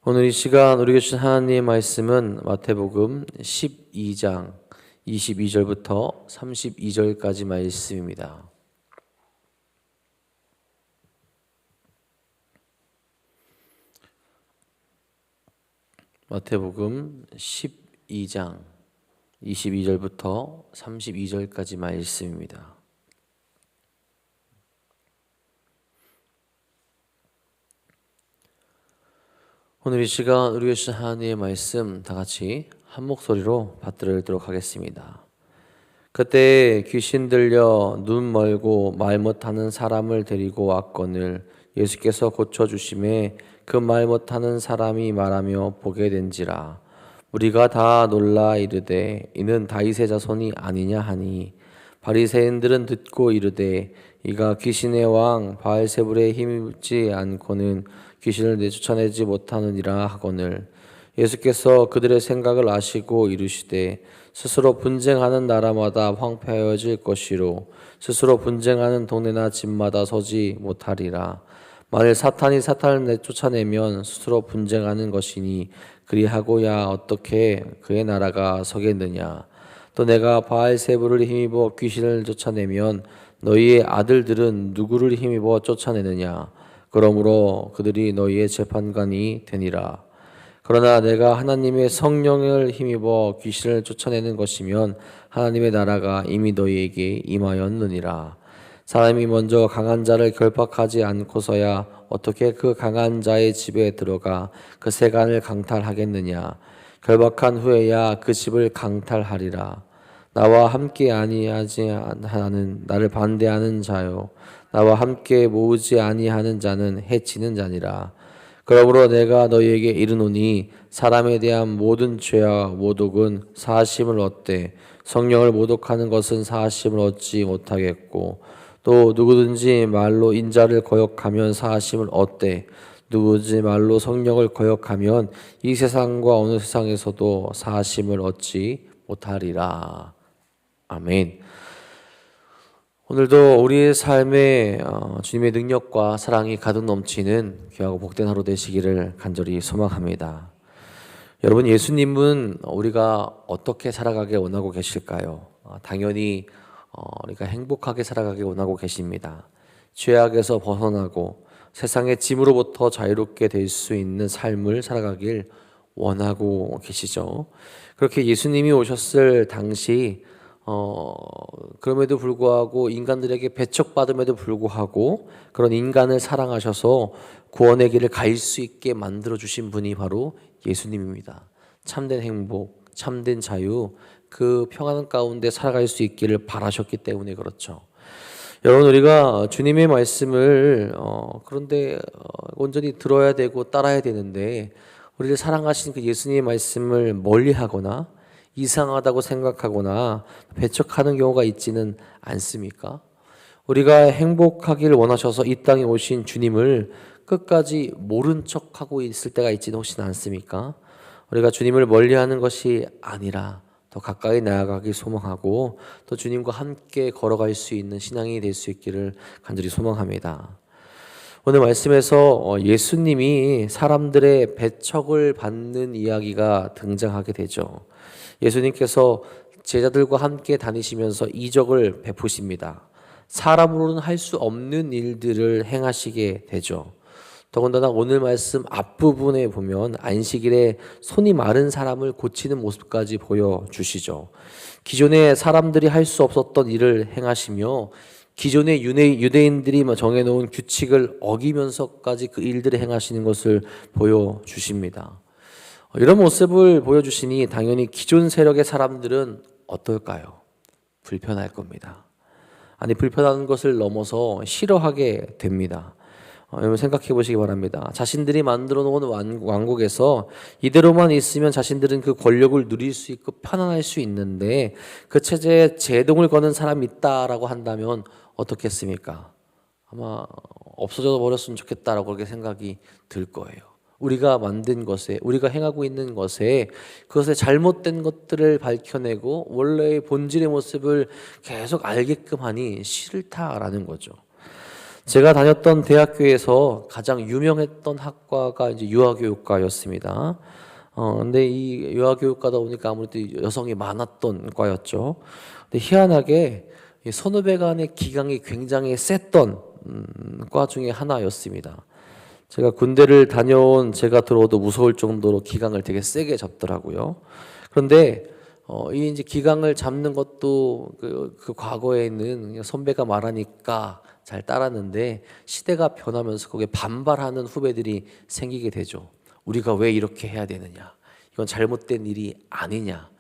오늘 이 시간 우리에게 주신 하나님의 말씀은 마태복음 12장 22절부터 32절까지 말씀입니다. 마태복음 12장 22절부터 32절까지 말씀입니다. 오늘 이 시간 우리에게 주신 하나님의 말씀 다 같이 한 목소리로 받들어 읽도록 하겠습니다. 그때 귀신 들려 눈 멀고 말 못하는 사람을 데리고 왔거늘 예수께서 고쳐주심에 그 말 못하는 사람이 말하며 보게 된지라. 우리가 다 놀라 이르되 이는 다윗의 자손이 아니냐 하니, 바리새인들은 듣고 이르되 이가 귀신의 왕 바알세불에 힘입지 않고는 귀신을 내쫓아내지 못하느니라 하거늘. 예수께서 그들의 생각을 아시고 이르시되 스스로 분쟁하는 나라마다 황폐하여질 것이로 스스로 분쟁하는 동네나 집마다 서지 못하리라. 만일 사탄이 사탄을 내쫓아내면 스스로 분쟁하는 것이니 그리하고야 어떻게 그의 나라가 서겠느냐. 또 내가 바알세불을 힘입어 귀신을 쫓아내면 너희의 아들들은 누구를 힘입어 쫓아내느냐. 그러므로 그들이 너희의 재판관이 되니라. 그러나 내가 하나님의 성령을 힘입어 귀신을 쫓아내는 것이면 하나님의 나라가 이미 너희에게 임하였느니라. 사람이 먼저 강한 자를 결박하지 않고서야 어떻게 그 강한 자의 집에 들어가 그 세간을 강탈하겠느냐. 결박한 후에야 그 집을 강탈하리라. 나와 함께 아니하지 하는 나를 반대하는 자요, 나와 함께 모으지 아니하는 자는 해치는 자니라. 그러므로 내가 너희에게 이르노니 사람에 대한 모든 죄와 모독은 사하심을 얻되 성령을 모독하는 것은 사하심을 얻지 못하겠고, 또 누구든지 말로 인자를 거역하면 사하심을 얻되 누구든지 말로 성령을 거역하면 이 세상과 어느 세상에서도 사하심을 얻지 못하리라. 아멘. 오늘도 우리의 삶에 주님의 능력과 사랑이 가득 넘치는 귀하고 복된 하루 되시기를 간절히 소망합니다. 여러분, 예수님은 우리가 어떻게 살아가길 원하고 계실까요? 당연히 우리가 행복하게 살아가길 원하고 계십니다. 죄악에서 벗어나고 세상의 짐으로부터 자유롭게 될 수 있는 삶을 살아가길 원하고 계시죠. 그렇게 예수님이 오셨을 당시 그럼에도 불구하고 인간들에게 배척받음에도 불구하고 그런 인간을 사랑하셔서 구원의 길을 갈 수 있게 만들어 주신 분이 바로 예수님입니다. 참된 행복, 참된 자유, 그 평안 가운데 살아갈 수 있기를 바라셨기 때문에 그렇죠. 여러분, 우리가 주님의 말씀을 그런데 온전히 들어야 되고 따라야 되는데, 우리를 사랑하신 그 예수님의 말씀을 멀리하거나 이상하다고 생각하거나 배척하는 경우가 있지는 않습니까? 우리가 행복하기를 원하셔서 이 땅에 오신 주님을 끝까지 모른 척하고 있을 때가 있지는 혹시 않습니까? 우리가 주님을 멀리하는 것이 아니라 더 가까이 나아가기 소망하고 또 주님과 함께 걸어갈 수 있는 신앙이 될 수 있기를 간절히 소망합니다. 오늘 말씀에서 예수님이 사람들의 배척을 받는 이야기가 등장하게 되죠. 예수님께서 제자들과 함께 다니시면서 이적을 베푸십니다. 사람으로는 할 수 없는 일들을 행하시게 되죠. 더군다나 오늘 말씀 앞부분에 보면 안식일에 손이 마른 사람을 고치는 모습까지 보여주시죠. 기존에 사람들이 할 수 없었던 일을 행하시며 기존의 유대인들이 정해놓은 규칙을 어기면서까지 그 일들을 행하시는 것을 보여주십니다. 이런 모습을 보여주시니 당연히 기존 세력의 사람들은 어떨까요? 불편할 겁니다. 아니, 불편한 것을 넘어서 싫어하게 됩니다. 여러분, 생각해 보시기 바랍니다. 자신들이 만들어 놓은 왕국에서 이대로만 있으면 자신들은 그 권력을 누릴 수 있고 편안할 수 있는데, 그 체제에 제동을 거는 사람이 있다라고 한다면 어떻겠습니까? 아마 없어져 버렸으면 좋겠다라고 그렇게 생각이 들 거예요. 우리가 만든 것에, 우리가 행하고 있는 것에, 그것의 잘못된 것들을 밝혀내고 원래의 본질의 모습을 계속 알게끔 하니 싫다라는 거죠. 제가 다녔던 대학교에서 가장 유명했던 학과가 이제 유아교육과였습니다. 근데 이 유아교육과다 보니까 아무래도 여성이 많았던 과였죠. 근데 희한하게 이 선후배 간의 기강이 굉장히 셌던 과 중에 하나였습니다. 제가 군대를 다녀온 제가 들어도 무서울 정도로 기강을 되게 세게 잡더라고요. 그런데 이 이제 기강을 잡는 것도 그 과거에는 선배가 말하니까 잘 따랐는데 시대가 변하면서 거기에 반발하는 후배들이 생기게 되죠. 우리가 왜 이렇게 해야 되느냐? 이건 잘못된 일이 아니냐?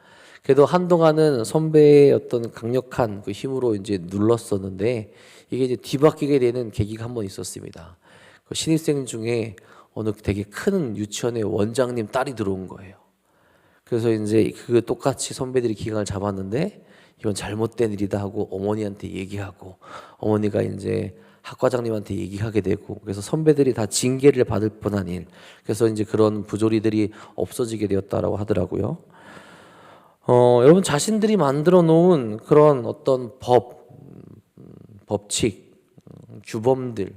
그래도 한동안은 선배의 어떤 강력한 그 힘으로 이제 눌렀었는데 이게 이제 뒤바뀌게 되는 계기가 한 번 있었습니다. 그 신입생 중에 어느 되게 큰 유치원의 원장님 딸이 들어온 거예요. 그래서 이제 그 똑같이 선배들이 기강을 잡았는데 이건 잘못된 일이다 하고 어머니한테 얘기하고 어머니가 이제 학과장님한테 얘기하게 되고 그래서 선배들이 다 징계를 받을 뻔한 일. 그래서 이제 그런 부조리들이 없어지게 되었다라고 하더라고요. 여러분 자신들이 만들어 놓은 그런 어떤 법칙, 규범들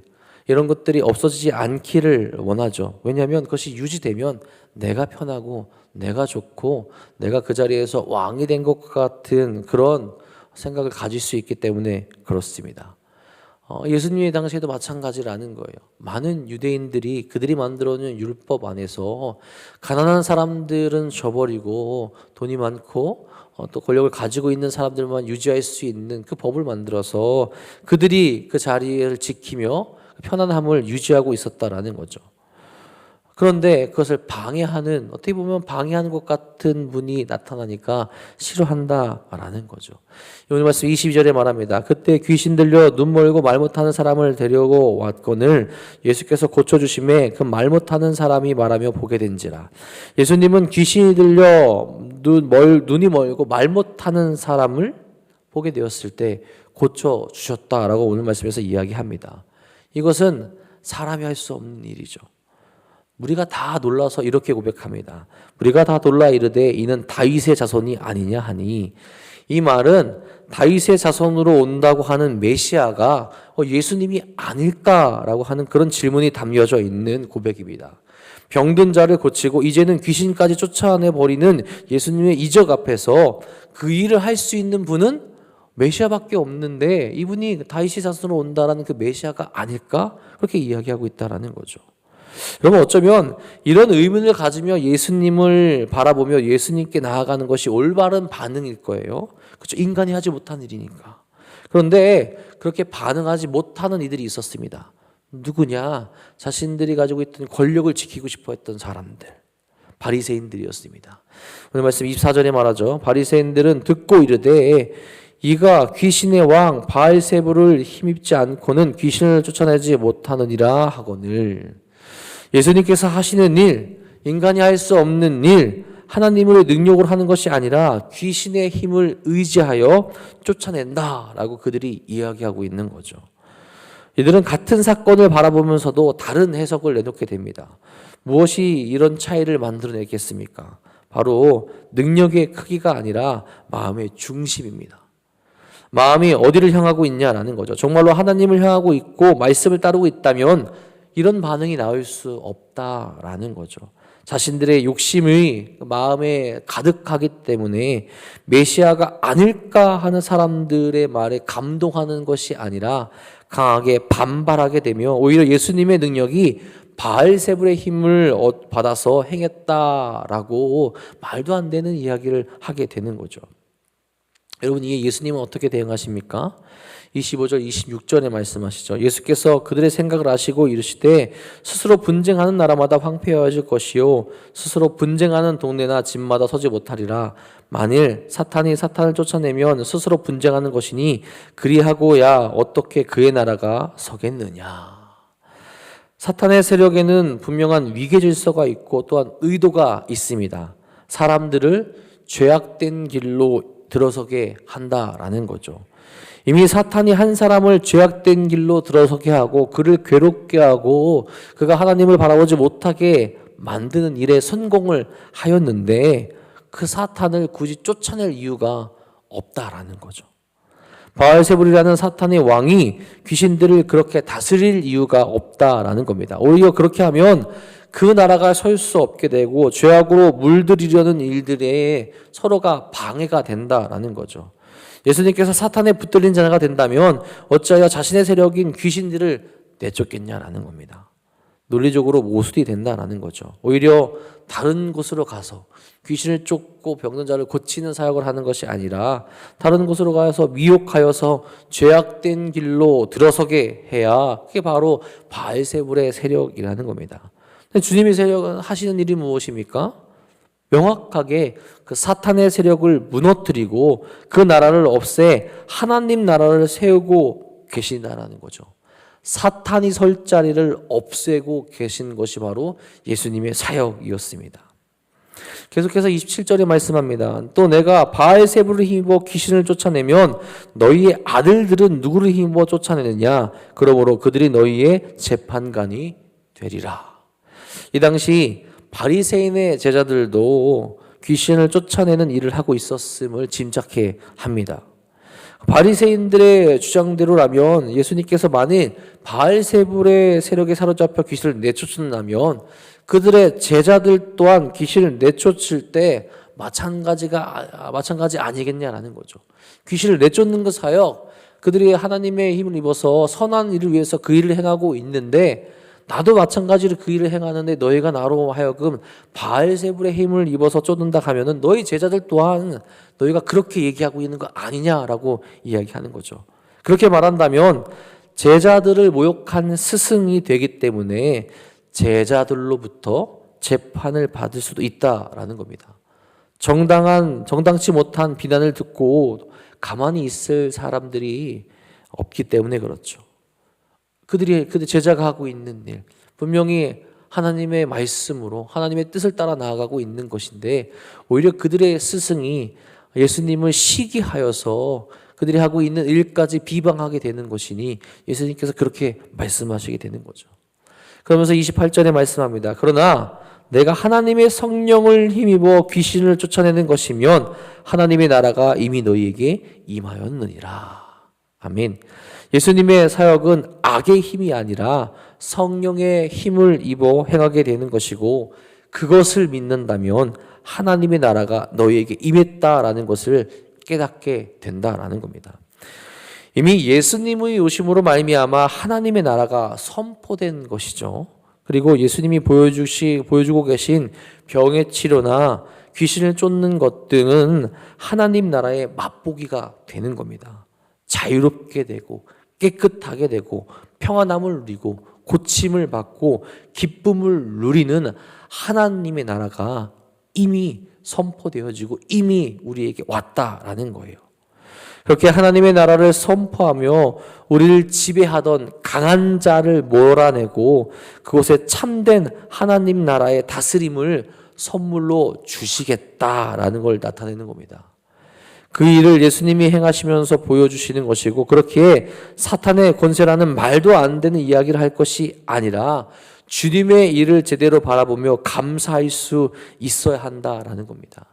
이런 것들이 없어지지 않기를 원하죠. 왜냐하면 그것이 유지되면 내가 편하고 내가 좋고 내가 그 자리에서 왕이 된 것 같은 그런 생각을 가질 수 있기 때문에 그렇습니다. 예수님의 당시에도 마찬가지라는 거예요. 많은 유대인들이 그들이 만들어놓은 율법 안에서 가난한 사람들은 줘버리고 돈이 많고 또 권력을 가지고 있는 사람들만 유지할 수 있는 그 법을 만들어서 그들이 그 자리를 지키며 편안함을 유지하고 있었다라는 거죠. 그런데 그것을 방해하는 어떻게 보면 방해하는 것 같은 분이 나타나니까 싫어한다라는 거죠. 오늘 말씀 22절에 말합니다. 그때 귀신 들려 눈 멀고 말 못하는 사람을 데려고 왔거늘 예수께서 고쳐주심에 그 말 못하는 사람이 말하며 보게 된지라. 예수님은 귀신이 들려 눈이 멀고 말 못하는 사람을 보게 되었을 때 고쳐주셨다라고 오늘 말씀에서 이야기합니다. 이것은 사람이 할 수 없는 일이죠. 우리가 다 놀라서 이렇게 고백합니다. 우리가 다 놀라 이르되 이는 다윗의 자손이 아니냐 하니 이 말은 다윗의 자손으로 온다고 하는 메시아가 예수님이 아닐까라고 하는 그런 질문이 담겨져 있는 고백입니다. 병든 자를 고치고 이제는 귀신까지 쫓아내 버리는 예수님의 이적 앞에서 그 일을 할 수 있는 분은 메시아밖에 없는데 이분이 다윗의 자손으로 온다라는 그 메시아가 아닐까? 그렇게 이야기하고 있다라는 거죠. 여러분 어쩌면 이런 의문을 가지며 예수님을 바라보며 예수님께 나아가는 것이 올바른 반응일 거예요. 그렇죠? 인간이 하지 못한 일이니까. 그런데 그렇게 반응하지 못하는 이들이 있었습니다. 누구냐? 자신들이 가지고 있던 권력을 지키고 싶어 했던 사람들. 바리새인들이었습니다. 오늘 말씀 24절에 말하죠. 바리새인들은 듣고 이르되 이가 귀신의 왕 바알세불을 힘입지 않고는 귀신을 쫓아내지 못하느니라 하거늘. 예수님께서 하시는 일, 인간이 할 수 없는 일, 하나님의 능력으로 하는 것이 아니라 귀신의 힘을 의지하여 쫓아낸다라고 그들이 이야기하고 있는 거죠. 이들은 같은 사건을 바라보면서도 다른 해석을 내놓게 됩니다. 무엇이 이런 차이를 만들어내겠습니까? 바로 능력의 크기가 아니라 마음의 중심입니다. 마음이 어디를 향하고 있냐라는 거죠. 정말로 하나님을 향하고 있고 말씀을 따르고 있다면 이런 반응이 나올 수 없다라는 거죠. 자신들의 욕심이 마음에 가득하기 때문에 메시아가 아닐까 하는 사람들의 말에 감동하는 것이 아니라 강하게 반발하게 되며 오히려 예수님의 능력이 바알세불의 힘을 받아서 행했다라고 말도 안 되는 이야기를 하게 되는 거죠. 여러분 이게 예수님은 어떻게 대응하십니까? 25절 26절에 말씀하시죠. 예수께서 그들의 생각을 아시고 이르시되 스스로 분쟁하는 나라마다 황폐해질 것이요 스스로 분쟁하는 동네나 집마다 서지 못하리라. 만일 사탄이 사탄을 쫓아내면 스스로 분쟁하는 것이니 그리하고야 어떻게 그의 나라가 서겠느냐. 사탄의 세력에는 분명한 위계 질서가 있고 또한 의도가 있습니다. 사람들을 죄악된 길로 들어서게 한다라는 거죠. 이미 사탄이 한 사람을 죄악된 길로 들어서게 하고 그를 괴롭게 하고 그가 하나님을 바라보지 못하게 만드는 일에 성공을 하였는데 그 사탄을 굳이 쫓아낼 이유가 없다라는 거죠. 바알세불이라는 사탄의 왕이 귀신들을 그렇게 다스릴 이유가 없다라는 겁니다. 오히려 그렇게 하면 그 나라가 설 수 없게 되고 죄악으로 물들이려는 일들에 서로가 방해가 된다라는 거죠. 예수님께서 사탄에 붙들린 자가 된다면 어찌하여 자신의 세력인 귀신들을 내쫓겠냐라는 겁니다. 논리적으로 모순이 된다라는 거죠. 오히려 다른 곳으로 가서 귀신을 쫓고 병든 자를 고치는 사역을 하는 것이 아니라 다른 곳으로 가서 미혹하여서 죄악된 길로 들어서게 해야 그게 바로 바알세불의 세력이라는 겁니다. 주님의 세력은 하시는 일이 무엇입니까? 명확하게 그 사탄의 세력을 무너뜨리고 그 나라를 없애 하나님 나라를 세우고 계신다라는 거죠. 사탄이 설 자리를 없애고 계신 것이 바로 예수님의 사역이었습니다. 계속해서 27절에 말씀합니다. 또 내가 바알세불을 힘입어 귀신을 쫓아내면 너희의 아들들은 누구를 힘입어 쫓아내느냐? 그러므로 그들이 너희의 재판관이 되리라. 이 당시 바리새인의 제자들도 귀신을 쫓아내는 일을 하고 있었음을 짐작해 합니다. 바리새인들의 주장대로라면 예수님께서 만일 바알세불의 세력에 사로잡혀 귀신을 내쫓는다면 그들의 제자들 또한 귀신을 내쫓을 때 마찬가지 아니겠냐라는 거죠. 귀신을 내쫓는 그 사역, 그들이 하나님의 힘을 입어서 선한 일을 위해서 그 일을 행하고 있는데 나도 마찬가지로 그 일을 행하는데 너희가 나로 하여금 바알세불의 힘을 입어서 쫓는다 하면은 너희 제자들 또한 너희가 그렇게 얘기하고 있는 거 아니냐라고 이야기하는 거죠. 그렇게 말한다면 제자들을 모욕한 스승이 되기 때문에 제자들로부터 재판을 받을 수도 있다라는 겁니다. 정당치 못한 비난을 듣고 가만히 있을 사람들이 없기 때문에 그렇죠. 그들 제자가 하고 있는 일, 분명히 하나님의 말씀으로 하나님의 뜻을 따라 나아가고 있는 것인데 오히려 그들의 스승이 예수님을 시기하여서 그들이 하고 있는 일까지 비방하게 되는 것이니 예수님께서 그렇게 말씀하시게 되는 거죠. 그러면서 28절에 말씀합니다. 그러나 내가 하나님의 성령을 힘입어 귀신을 쫓아내는 것이면 하나님의 나라가 이미 너희에게 임하였느니라. 아멘. 예수님의 사역은 악의 힘이 아니라 성령의 힘을 입어 행하게 되는 것이고 그것을 믿는다면 하나님의 나라가 너희에게 임했다라는 것을 깨닫게 된다라는 겁니다. 이미 예수님의 오심으로 말미암아 하나님의 나라가 선포된 것이죠. 그리고 예수님이 보여주고 계신 병의 치료나 귀신을 쫓는 것 등은 하나님 나라의 맛보기가 되는 겁니다. 자유롭게 되고 깨끗하게 되고 평안함을 누리고 고침을 받고 기쁨을 누리는 하나님의 나라가 이미 선포되어지고 이미 우리에게 왔다라는 거예요. 그렇게 하나님의 나라를 선포하며 우리를 지배하던 강한 자를 몰아내고 그곳에 참된 하나님 나라의 다스림을 선물로 주시겠다라는 걸 나타내는 겁니다. 그 일을 예수님이 행하시면서 보여주시는 것이고 그렇게 사탄의 권세라는 말도 안 되는 이야기를 할 것이 아니라 주님의 일을 제대로 바라보며 감사할 수 있어야 한다라는 겁니다.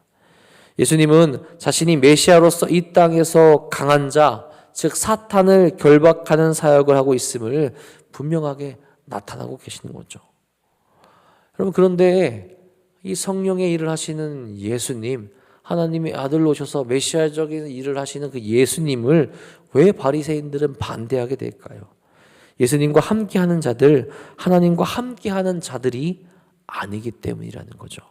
예수님은 자신이 메시아로서 이 땅에서 강한 자, 즉 사탄을 결박하는 사역을 하고 있음을 분명하게 나타나고 계시는 거죠. 여러분 그런데 이 성령의 일을 하시는 예수님, 하나님의 아들로 오셔서 메시아적인 일을 하시는 그 예수님을 왜 바리새인들은 반대하게 될까요? 예수님과 함께하는 자들, 하나님과 함께하는 자들이 아니기 때문이라는 거죠.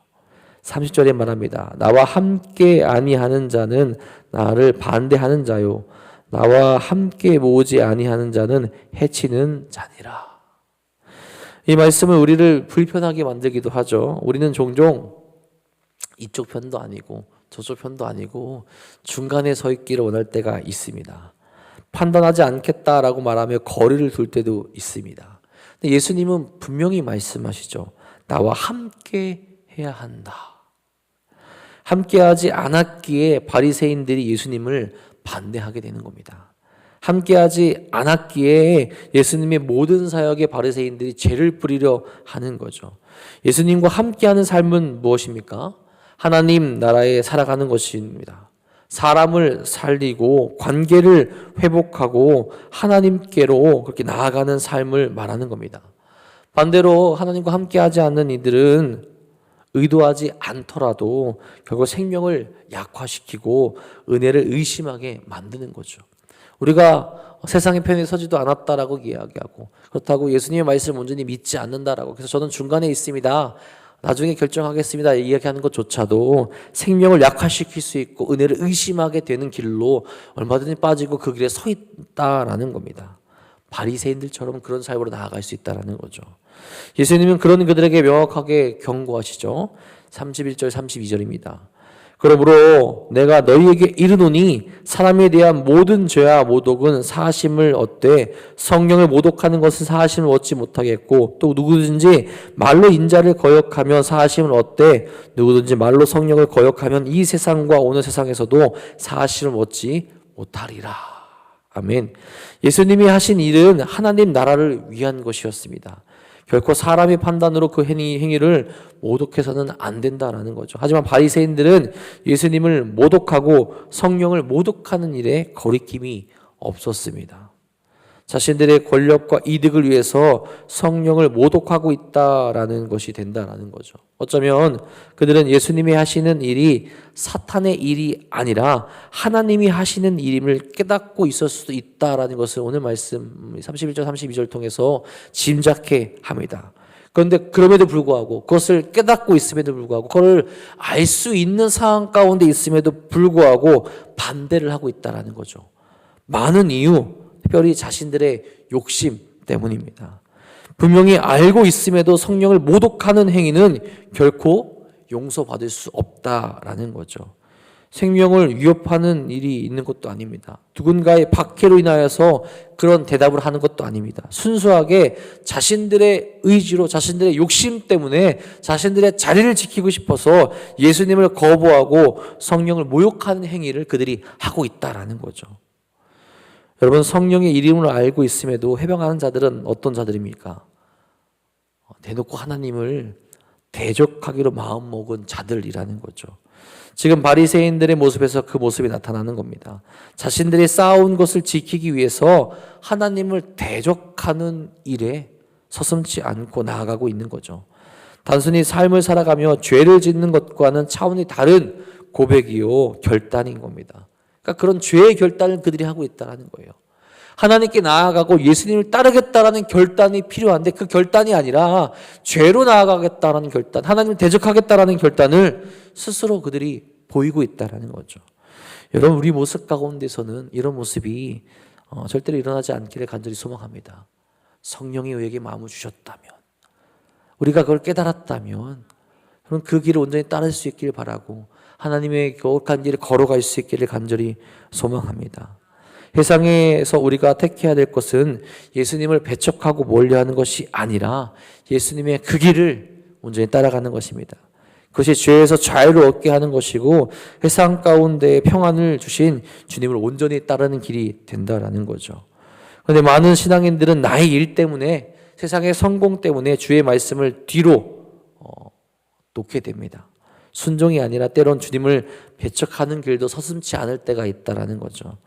30절에 말합니다. 나와 함께 아니하는 자는 나를 반대하는 자요 나와 함께 모으지 아니하는 자는 해치는 자니라. 이 말씀은 우리를 불편하게 만들기도 하죠. 우리는 종종 이쪽 편도 아니고 저쪽 편도 아니고 중간에 서 있기를 원할 때가 있습니다. 판단하지 않겠다라고 말하며 거리를 둘 때도 있습니다. 근데 예수님은 분명히 말씀하시죠. 나와 함께 해야 한다. 함께하지 않았기에 바리새인들이 예수님을 반대하게 되는 겁니다. 함께하지 않았기에 예수님의 모든 사역에 바리새인들이 죄를 뿌리려 하는 거죠. 예수님과 함께하는 삶은 무엇입니까? 하나님 나라에 살아가는 것입니다. 사람을 살리고 관계를 회복하고 하나님께로 그렇게 나아가는 삶을 말하는 겁니다. 반대로 하나님과 함께하지 않는 이들은 의도하지 않더라도 결국 생명을 약화시키고 은혜를 의심하게 만드는 거죠. 우리가 세상의 편에 서지도 않았다라고 이야기하고, 그렇다고 예수님의 말씀을 온전히 믿지 않는다라고, 그래서 저는 중간에 있습니다, 나중에 결정하겠습니다 이야기하는 것조차도 생명을 약화시킬 수 있고 은혜를 의심하게 되는 길로 얼마든지 빠지고 그 길에 서 있다라는 겁니다. 바리새인들처럼 그런 삶으로 나아갈 수 있다라는 거죠. 예수님은 그런 그들에게 명확하게 경고하시죠. 31절 32절입니다. 그러므로 내가 너희에게 이르노니 사람에 대한 모든 죄와 모독은 사하심을 얻되 성령을 모독하는 것은 사하심을 얻지 못하겠고, 또 누구든지 말로 인자를 거역하면 사하심을 얻되 누구든지 말로 성령을 거역하면 이 세상과 오는 세상에서도 사하심을 얻지 못하리라. 아멘. 예수님이 하신 일은 하나님 나라를 위한 것이었습니다. 결코 사람의 판단으로 그 행위를 모독해서는 안 된다라는 거죠. 하지만 바리새인들은 예수님을 모독하고 성령을 모독하는 일에 거리낌이 없었습니다. 자신들의 권력과 이득을 위해서 성령을 모독하고 있다라는 것이 된다라는 거죠. 어쩌면 그들은 예수님이 하시는 일이 사탄의 일이 아니라 하나님이 하시는 일임을 깨닫고 있을 수도 있다라는 것을 오늘 말씀 31절 32절 통해서 짐작해 합니다. 그런데 그럼에도 불구하고, 그것을 깨닫고 있음에도 불구하고, 그걸 알 수 있는 상황 가운데 있음에도 불구하고 반대를 하고 있다라는 거죠. 많은 이유, 특별히 자신들의 욕심 때문입니다. 분명히 알고 있음에도 성령을 모독하는 행위는 결코 용서받을 수 없다라는 거죠. 생명을 위협하는 일이 있는 것도 아닙니다. 누군가의 박해로 인하여서 그런 대답을 하는 것도 아닙니다. 순수하게 자신들의 의지로, 자신들의 욕심 때문에 자신들의 자리를 지키고 싶어서 예수님을 거부하고 성령을 모욕하는 행위를 그들이 하고 있다라는 거죠. 여러분, 성령의 이름을 알고 있음에도 해방하는 자들은 어떤 자들입니까? 대놓고 하나님을 대적하기로 마음먹은 자들이라는 거죠. 지금 바리새인들의 모습에서 그 모습이 나타나는 겁니다. 자신들이 쌓아온 것을 지키기 위해서 하나님을 대적하는 일에 서슴지 않고 나아가고 있는 거죠. 단순히 삶을 살아가며 죄를 짓는 것과는 차원이 다른 고백이요, 결단인 겁니다. 그러니까 그런 죄의 결단을 그들이 하고 있다는 거예요. 하나님께 나아가고 예수님을 따르겠다라는 결단이 필요한데, 그 결단이 아니라 죄로 나아가겠다라는 결단, 하나님을 대적하겠다라는 결단을 스스로 그들이 보이고 있다는 거죠. 여러분, 우리 모습 가운데서는 이런 모습이 절대로 일어나지 않기를 간절히 소망합니다. 성령이 우리에게 마음을 주셨다면, 우리가 그걸 깨달았다면, 그럼 그 길을 온전히 따를 수 있기를 바라고 하나님의 거룩한 길을 걸어갈 수 있기를 간절히 소망합니다. 세상에서 우리가 택해야 될 것은 예수님을 배척하고 멀리하는 것이 아니라 예수님의 그 길을 온전히 따라가는 것입니다. 그것이 죄에서 자유를 얻게 하는 것이고 세상 가운데 평안을 주신 주님을 온전히 따르는 길이 된다라는 거죠. 그런데 많은 신앙인들은 나의 일 때문에, 세상의 성공 때문에 주의 말씀을 뒤로 놓게 됩니다. 순종이 아니라 때론 주님을 배척하는 길도 서슴지 않을 때가 있다라는 거죠.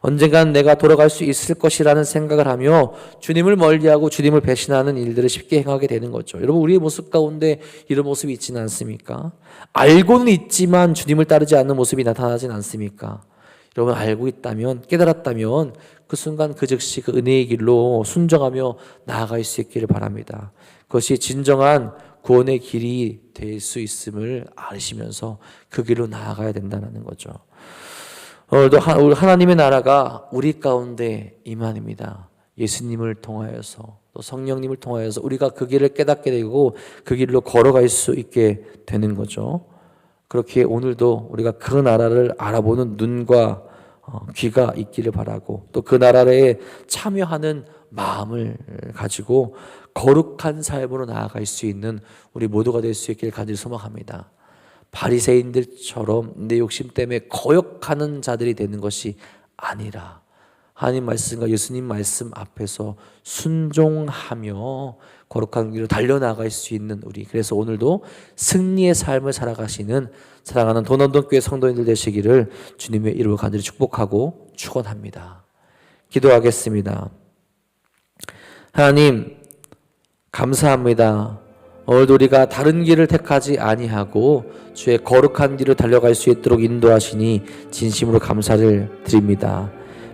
언젠간 내가 돌아갈 수 있을 것이라는 생각을 하며 주님을 멀리하고 주님을 배신하는 일들을 쉽게 행하게 되는 거죠. 여러분, 우리의 모습 가운데 이런 모습이 있지는 않습니까? 알고는 있지만 주님을 따르지 않는 모습이 나타나진 않습니까? 여러분, 알고 있다면, 깨달았다면 그 순간 그 즉시 그 은혜의 길로 순종하며 나아갈 수 있기를 바랍니다. 그것이 진정한 구원의 길이 될 수 있음을 아시면서 그 길로 나아가야 된다는 거죠. 오늘도 하나님의 나라가 우리 가운데 임한입니다. 예수님을 통하여서, 또 성령님을 통하여서 우리가 그 길을 깨닫게 되고 그 길로 걸어갈 수 있게 되는 거죠. 그렇게 오늘도 우리가 그 나라를 알아보는 눈과 귀가 있기를 바라고, 또 그 나라에 참여하는 마음을 가지고 거룩한 삶으로 나아갈 수 있는 우리 모두가 될 수 있기를 간절히 소망합니다. 바리새인들처럼 내 욕심 때문에 거역하는 자들이 되는 것이 아니라 하나님 말씀과 예수님 말씀 앞에서 순종하며 거룩한 길로 달려나갈 수 있는 우리, 그래서 오늘도 승리의 삶을 살아가시는 사랑하는 도남동교회 성도님들 되시기를 주님의 이름으로 간절히 축복하고 축원합니다. 기도하겠습니다. 하나님 감사합니다. 오늘도 우리가 다른 길을 택하지 아니하고 주의 거룩한 길을 달려갈 수 있도록 인도하시니 진심으로 감사를 드립니다.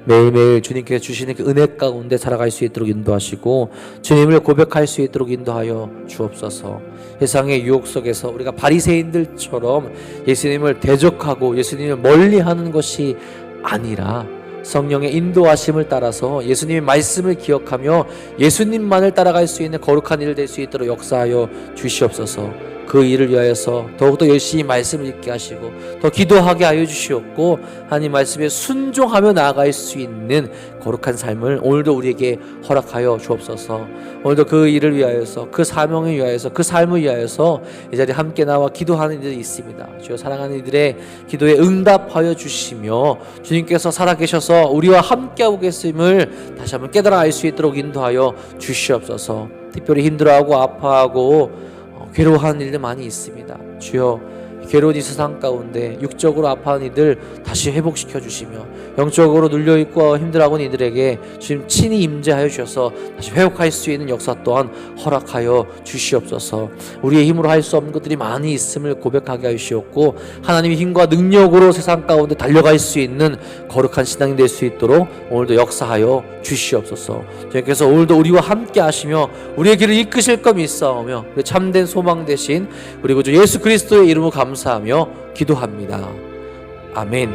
매일매일 주님께서 주시는 그 은혜 가운데 살아갈 수 있도록 인도하시고 주님을 고백할 수 있도록 인도하여 주옵소서. 세상의 유혹 속에서 우리가 바리새인들처럼 예수님을 대적하고 예수님을 멀리하는 것이 아니라 성령의 인도하심을 따라서 예수님의 말씀을 기억하며 예수님만을 따라갈 수 있는 거룩한 일 될 수 있도록 역사하여 주시옵소서. 그 일을 위하여서 더욱더 열심히 말씀을 읽게 하시고 더 기도하게 하여 주시옵고 하나님 말씀에 순종하며 나아갈 수 있는 거룩한 삶을 오늘도 우리에게 허락하여 주옵소서. 오늘도 그 일을 위하여서 그 사명을 위하여서 그 삶을 위하여서 이 자리에 함께 나와 기도하는 이들이 있습니다. 주여 사랑하는 이들의 기도에 응답하여 주시며 주님께서 살아계셔서 우리와 함께하고 계심을 다시 한번 깨달아 알 수 있도록 인도하여 주시옵소서. 특별히 힘들어하고 아파하고 괴로워하는 일들 많이 있습니다. 주여 괴로운 이 세상 가운데 육적으로 아파하는 이들 다시 회복시켜 주시며 영적으로 눌려있고 힘들어하는 이들에게 주님 친히 임재하여 주셔서 다시 회복할 수 있는 역사 또한 허락하여 주시옵소서. 우리의 힘으로 할 수 없는 것들이 많이 있음을 고백하게 하여 주시옵고 하나님의 힘과 능력으로 세상 가운데 달려갈 수 있는 거룩한 신앙이 될 수 있도록 오늘도 역사하여 주시옵소서. 주님께서 오늘도 우리와 함께 하시며 우리의 길을 이끄실 것 믿사오며 우리 참된 소망 되신 우리 구주 예수 그리스도의 이름으로 감사하며 기도합니다. 아멘.